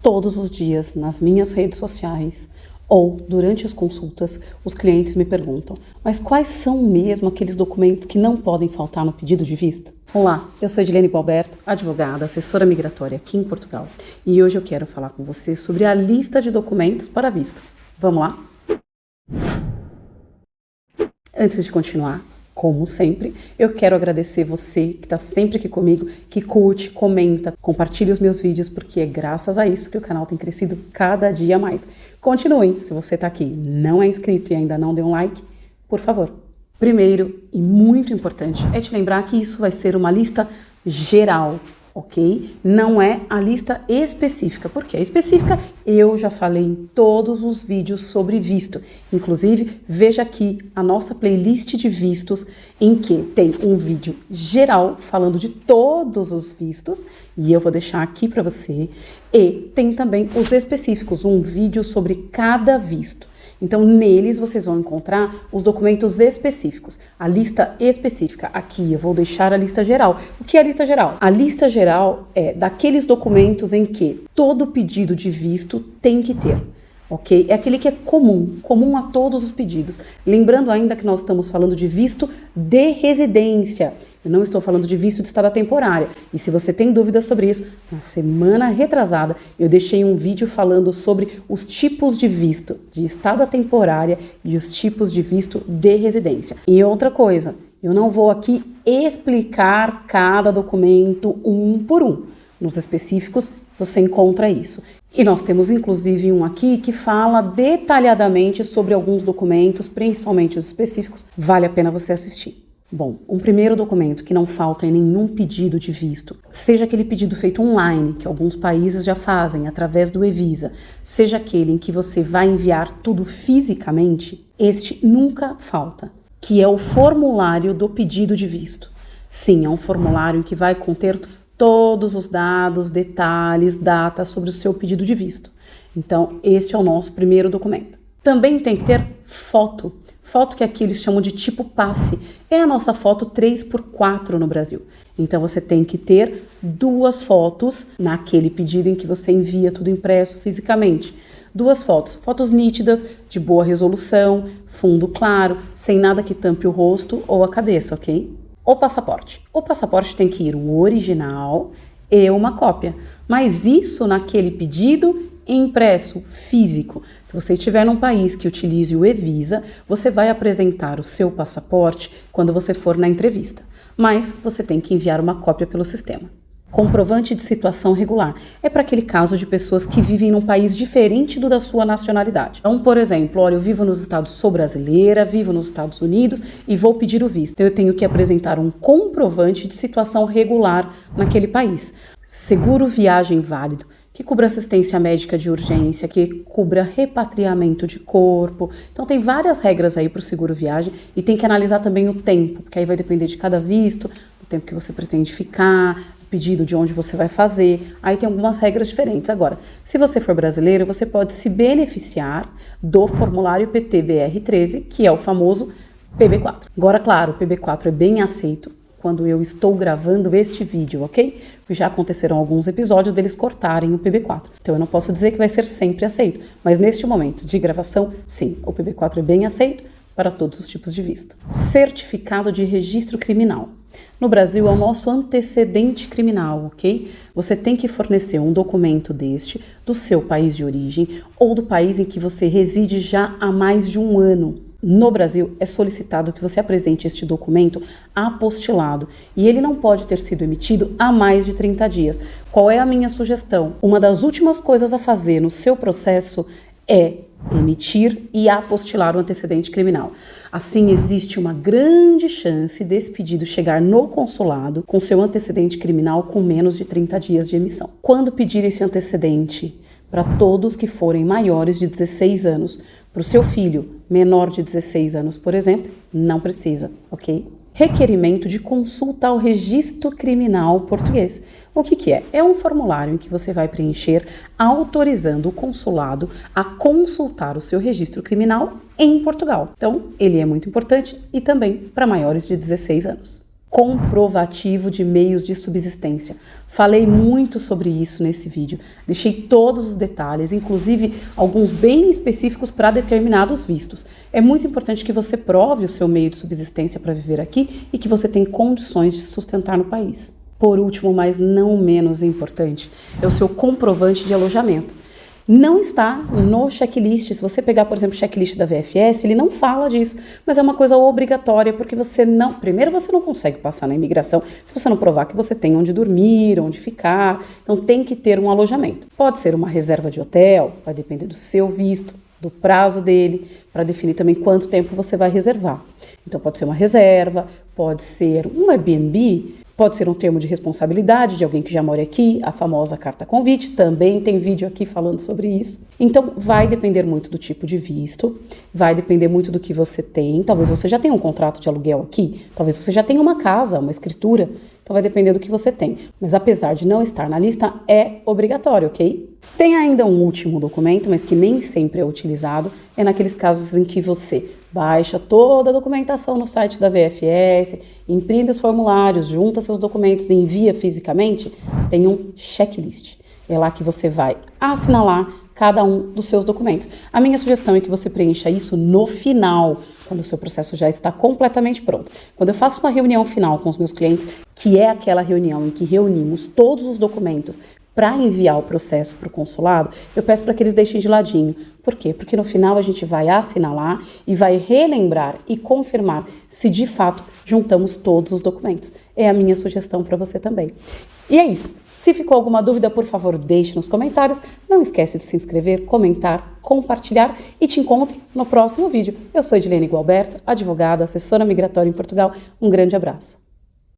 Todos os dias, nas minhas redes sociais ou durante as consultas, os clientes me perguntam: mas quais são mesmo aqueles documentos que não podem faltar no pedido de visto? Olá, eu sou Edilene Gualberto, advogada, assessora migratória aqui em Portugal, e hoje eu quero falar com você sobre a lista de documentos para visto. Vamos lá? Antes de continuar, como sempre, eu quero agradecer você que está sempre aqui comigo, que curte, comenta, compartilha os meus vídeos, porque é graças a isso que o canal tem crescido cada dia mais. Continuem, se você está aqui e não é inscrito e ainda não deu um like, por favor. Primeiro, e muito importante, é te lembrar que isso vai ser uma lista geral, ok? Não é a lista específica, porque a específica eu já falei em todos os vídeos sobre visto. Inclusive, veja aqui a nossa playlist de vistos, em que tem um vídeo geral falando de todos os vistos, e eu vou deixar aqui para você. E tem também os específicos, um vídeo sobre cada visto. Então, neles vocês vão encontrar os documentos específicos, a lista específica. Aqui eu vou deixar a lista geral. O que é a lista geral? A lista geral é daqueles documentos em que todo pedido de visto tem que ter, ok? É aquele que é comum a todos os pedidos. Lembrando ainda que nós estamos falando de visto de residência. Eu não estou falando de visto de estada temporária. E se você tem dúvidas sobre isso, na semana retrasada eu deixei um vídeo falando sobre os tipos de visto de estada temporária e os tipos de visto de residência. E outra coisa, eu não vou aqui explicar cada documento um por um. Nos específicos você encontra isso. E nós temos inclusive um aqui que fala detalhadamente sobre alguns documentos, principalmente os específicos. Vale a pena você assistir. Bom, um primeiro documento que não falta em nenhum pedido de visto, seja aquele pedido feito online, que alguns países já fazem através do eVisa, seja aquele em que você vai enviar tudo fisicamente, este nunca falta, que é o formulário do pedido de visto. Sim, é um formulário que vai conter todos os dados, detalhes, datas sobre o seu pedido de visto. Então, este é o nosso primeiro documento. Também tem que ter foto. Foto que aqui eles chamam de tipo passe. É a nossa foto 3x4 no Brasil. Então, você tem que ter 2 fotos naquele pedido em que você envia tudo impresso fisicamente. 2 fotos. Fotos nítidas, de boa resolução, fundo claro, sem nada que tampe o rosto ou a cabeça, ok? O passaporte. O passaporte tem que ir o original e uma cópia. Mas isso naquele pedido impresso, físico. Se você estiver num país que utilize o eVisa, você vai apresentar o seu passaporte quando você for na entrevista. Mas você tem que enviar uma cópia pelo sistema. Comprovante de situação regular. É para aquele caso de pessoas que vivem num país diferente do da sua nacionalidade. Então, por exemplo, olha, eu vivo nos Estados, sou brasileira, vivo nos Estados Unidos e vou pedir o visto. Então, eu tenho que apresentar um comprovante de situação regular naquele país. Seguro viagem válido, que cubra assistência médica de urgência, que cubra repatriamento de corpo. Então tem várias regras aí para o seguro viagem e tem que analisar também o tempo, porque aí vai depender de cada visto, o tempo que você pretende ficar, o pedido de onde você vai fazer. Aí tem algumas regras diferentes. Agora, se você for brasileiro, você pode se beneficiar do formulário PT-BR13, que é o famoso PB4. Agora, claro, o PB4 é bem aceito quando eu estou gravando este vídeo, ok? Já aconteceram alguns episódios deles cortarem o PB4. Então eu não posso dizer que vai ser sempre aceito, mas neste momento de gravação, sim, o PB4 é bem aceito para todos os tipos de visto. Certificado de registro criminal. No Brasil é o nosso antecedente criminal, ok? Você tem que fornecer um documento deste do seu país de origem ou do país em que você reside já há mais de um ano. No Brasil, é solicitado que você apresente este documento apostilado e ele não pode ter sido emitido há mais de 30 dias. Qual é a minha sugestão? Uma das últimas coisas a fazer no seu processo é emitir e apostilar o antecedente criminal. Assim, existe uma grande chance desse pedido chegar no consulado com seu antecedente criminal com menos de 30 dias de emissão. Quando pedir esse antecedente para todos que forem maiores de 16 anos, para o seu filho menor de 16 anos, por exemplo, não precisa, ok? Requerimento de consulta ao registro criminal português. O que é? É um formulário em que você vai preencher autorizando o consulado a consultar o seu registro criminal em Portugal. Então, ele é muito importante e também para maiores de 16 anos. comprovativo de meios de subsistência. Falei muito sobre isso nesse vídeo, deixei todos os detalhes, inclusive alguns bem específicos para determinados vistos. É muito importante que você prove o seu meio de subsistência para viver aqui e que você tem condições de se sustentar no país. Por último, mas não menos importante, é o seu comprovante de alojamento. Não está no checklist. Se você pegar, por exemplo, o checklist da VFS, ele não fala disso, mas é uma coisa obrigatória, porque primeiro você não consegue passar na imigração se você não provar que você tem onde dormir, onde ficar, então tem que ter um alojamento. Pode ser uma reserva de hotel, vai depender do seu visto, do prazo dele, para definir também quanto tempo você vai reservar. Então pode ser uma reserva, pode ser um Airbnb, pode ser um termo de responsabilidade de alguém que já mora aqui, a famosa carta convite, também tem vídeo aqui falando sobre isso. Então vai depender muito do tipo de visto, vai depender muito do que você tem, talvez você já tenha um contrato de aluguel aqui, talvez você já tenha uma casa, uma escritura, então vai depender do que você tem. Mas apesar de não estar na lista, é obrigatório, ok? Tem ainda um último documento, mas que nem sempre é utilizado, é naqueles casos em que você baixa toda a documentação no site da VFS, imprime os formulários, junta seus documentos e envia fisicamente, tem um checklist. É lá que você vai assinalar cada um dos seus documentos. A minha sugestão é que você preencha isso no final, quando o seu processo já está completamente pronto. Quando eu faço uma reunião final com os meus clientes, que é aquela reunião em que reunimos todos os documentos para enviar o processo para o consulado, eu peço para que eles deixem de ladinho. Por quê? Porque no final a gente vai assinalar e vai relembrar e confirmar se de fato juntamos todos os documentos. É a minha sugestão para você também. E é isso. Se ficou alguma dúvida, por favor, deixe nos comentários. Não esquece de se inscrever, comentar, compartilhar e te encontro no próximo vídeo. Eu sou Edilene Gualberto, advogada, assessora migratória em Portugal. Um grande abraço.